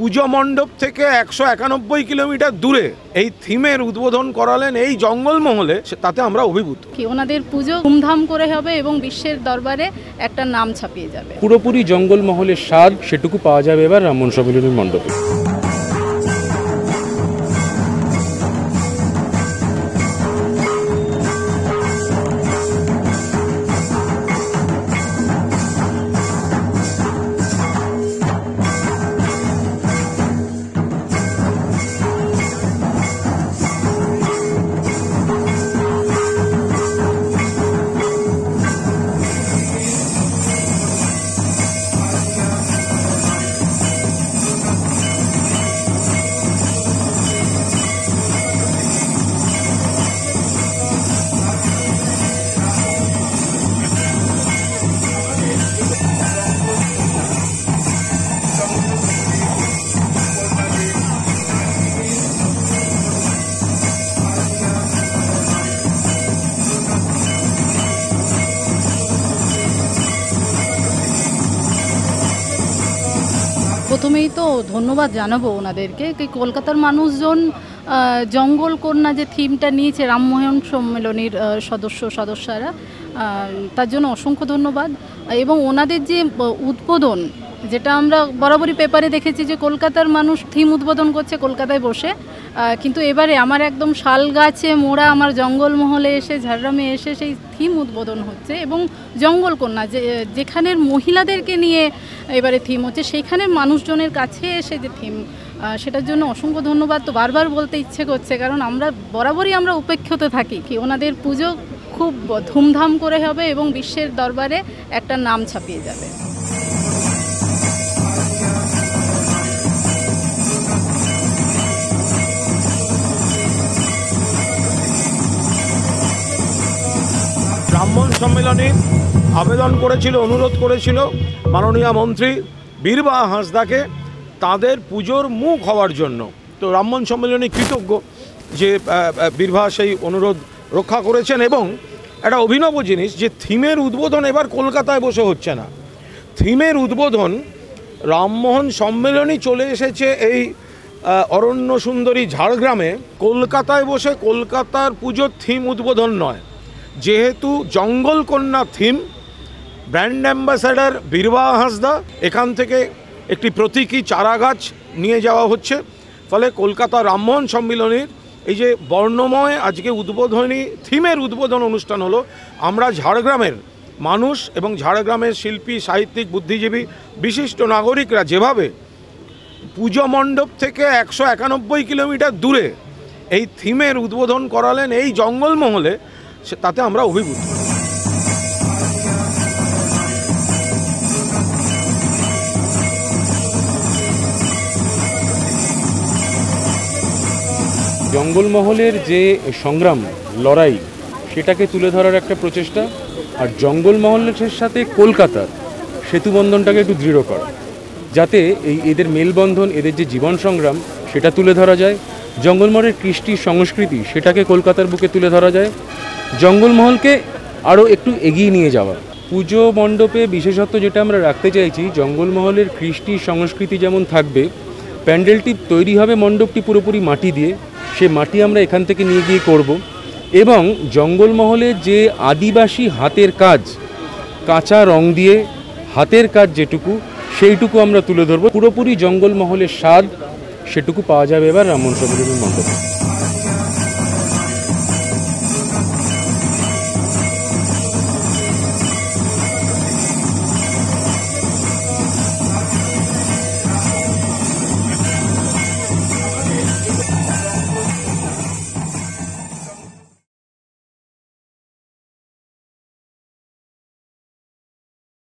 পুজো মণ্ডপ থেকে ১৯১ কিলোমিটার দূরে এই থিমের উদ্বোধন করালেন এই জঙ্গলমহলে, তাতে আমরা অভিভূত। ওনাদের পুজো ধুমধাম করে হবে এবং বিশ্বের দরবারে একটা নাম ছাপিয়ে যাবে। পুরোপুরি জঙ্গলমহলের স্বাদ সেটুকু পাওয়া যাবে এবার রামমোহন সম্মিলনী মণ্ডপে। প্রথমেই তো ধন্যবাদ জানাবো ওনাদেরকে। কলকাতার মানুষজন জঙ্গল কন্যা যে থিমটা নিয়েছে রামমোহন সম্মেলনীর সদস্যরা, তার জন্য অসংখ্য ধন্যবাদ। এবং ওনাদের যে উদ্বোধন, যেটা আমরা বরাবরই পেপারে দেখেছি যে কলকাতার মানুষ থিম উদ্বোধন করছে কলকাতায় বসে, কিন্তু এবারে আমার একদম শাল গাছে মোড়া আমার জঙ্গলমহলে এসে ঝাড়গ্রামে এসে সেই থিম উদ্বোধন হচ্ছে। এবং জঙ্গল কন্যা যেখানের মহিলাদেরকে নিয়ে এবারে থিম হচ্ছে, সেইখানের মানুষজনের কাছে এসে যে থিম, সেটার জন্য অসংখ্য ধন্যবাদ। তো বারবার বলতে ইচ্ছে করছে, কারণ আমরা বরাবরই উপেক্ষিত থাকি কি ওনাদের পুজো খুব ধুমধাম করে হবে এবং বিশ্বের দরবারে একটা নাম ছাপিয়ে যাবে। রামমোহন সম্মেলনী আবেদন করেছিল, অনুরোধ করেছিল মাননীয় মন্ত্রী বীরবাহা হাঁসদাকে তাদের পুজোর মুখ হওয়ার জন্য। তো রামমোহন সম্মেলনী কৃতজ্ঞ যে বীরবাহা সেই অনুরোধ রক্ষা করেছেন। এবং একটা অভিনব জিনিস যে থিমের উদ্বোধন এবার কলকাতায় বসে হচ্ছে না, থিমের উদ্বোধন রামমোহন সম্মেলনী চলে এসেছে এই অরণ্য সুন্দরী ঝাড়গ্রামে। কলকাতায় বসে কলকাতার পুজোর থিম উদ্বোধন নয়, যেহেতু জঙ্গল কন্যা theme, brand ambassador Birbaha Hansda, এখান থেকে একটি প্রতীকী চারা গাছ নিয়ে যাওয়া হচ্ছে। ফলে কলকাতা রামমোহন সম্মিলনীর এই যে বর্ণময় আজকে উদ্বোধনী থিমের উদ্বোধন অনুষ্ঠান হলো, আমরা ঝাড়গ্রামের মানুষ এবং ঝাড়গ্রামের শিল্পী, সাহিত্যিক, বুদ্ধিজীবী, বিশিষ্ট নাগরিকরা যেভাবে পুজো মণ্ডপ থেকে ১৯১ কিলোমিটার দূরে এই থিমের উদ্বোধন করালেন এই জঙ্গলমহলে, তাতে আমরা অভিভূত। জঙ্গলমহলের যে সংগ্রাম, লড়াই, সেটাকে তুলে ধরার একটা প্রচেষ্টা, আর জঙ্গলমহলের সাথে কলকাতার সেতুবন্ধনটাকে একটু দৃঢ় করা, যাতে এদের মেলবন্ধন, এদের যে জীবন সংগ্রাম সেটা তুলে ধরা যায়। জঙ্গলমহলের কৃষ্টি সংস্কৃতি সেটাকে কলকাতার বুকে তুলে ধরা যায়। জঙ্গলমহলকে আরও একটু এগিয়ে নিয়ে যাওয়া। পুজো মণ্ডপে বিশেষত্ব যেটা আমরা রাখতে চাইছি, জঙ্গলমহলের কৃষ্টি সংস্কৃতি যেমন থাকবে, প্যান্ডেলটি তৈরি হবে মণ্ডপটি পুরোপুরি মাটি দিয়ে, সে মাটি আমরা এখান থেকে নিয়ে গিয়ে করব। এবং জঙ্গলমহলের যে আদিবাসী হাতের কাজ, কাঁচা রং দিয়ে হাতের কাজ যেটুকু, সেইটুকু আমরা তুলে ধরব। পুরোপুরি জঙ্গলমহলের স্বাদ সেটুকু পাওয়া যাবে এবার রামমোহন সম্মিলনী মণ্ডপে।